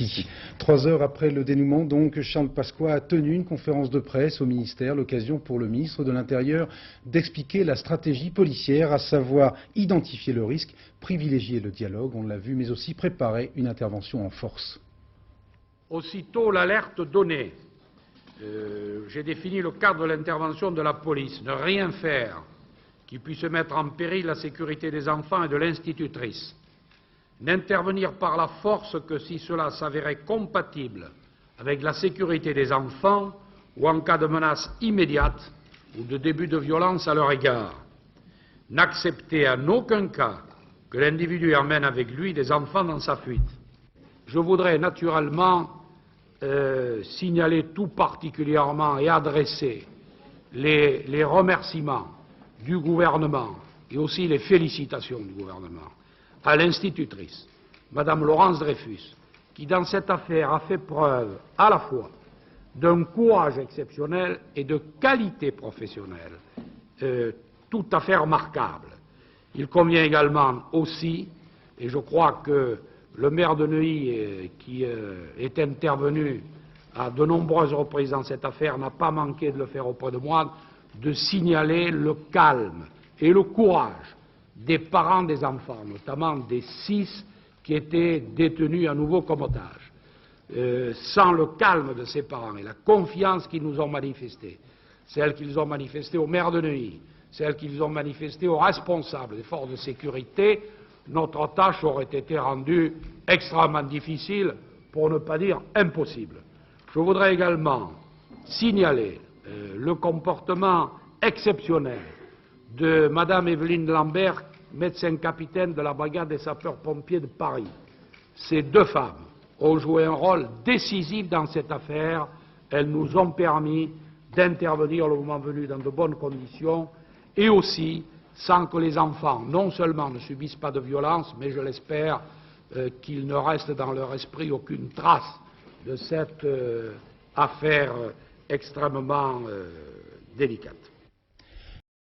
City. 3 heures après le dénouement, donc, Charles Pasqua a tenu une conférence de presse au ministère, l'occasion pour le ministre de l'Intérieur d'expliquer la stratégie policière, à savoir identifier le risque, privilégier le dialogue, on l'a vu, mais aussi préparer une intervention en force. Aussitôt l'alerte donnée, j'ai défini le cadre de l'intervention de la police. Ne rien faire qui puisse mettre en péril la sécurité des enfants et de l'institutrice. N'intervenir par la force que si cela s'avérait compatible avec la sécurité des enfants ou en cas de menace immédiate ou de début de violence à leur égard. N'accepter en aucun cas que l'individu emmène avec lui des enfants dans sa fuite. Je voudrais naturellement signaler tout particulièrement et adresser les remerciements du gouvernement et aussi les félicitations du gouvernement à l'institutrice, Madame Laurence Dreyfus, qui dans cette affaire a fait preuve à la fois d'un courage exceptionnel et de qualité professionnelle tout à fait remarquable. Il convient également aussi, et je crois que le maire de Neuilly, qui est intervenu à de nombreuses reprises dans cette affaire, n'a pas manqué de le faire auprès de moi, de signaler le calme et le courage des parents des enfants, notamment des 6 qui étaient détenus à nouveau comme otages. Sans le calme de ces parents et la confiance qu'ils nous ont manifestée, celle qu'ils ont manifestée au maire de Neuilly, celle qu'ils ont manifestée aux responsables des forces de sécurité, notre tâche aurait été rendue extrêmement difficile, pour ne pas dire impossible. Je voudrais également signaler le comportement exceptionnel de Madame Evelyne Lambert, médecin capitaine de la brigade des sapeurs-pompiers de Paris. Ces 2 femmes ont joué un rôle décisif dans cette affaire. Elles nous ont permis d'intervenir le moment venu dans de bonnes conditions et aussi sans que les enfants, non seulement ne subissent pas de violence, mais je l'espère, qu'il ne reste dans leur esprit aucune trace de cette affaire extrêmement délicate.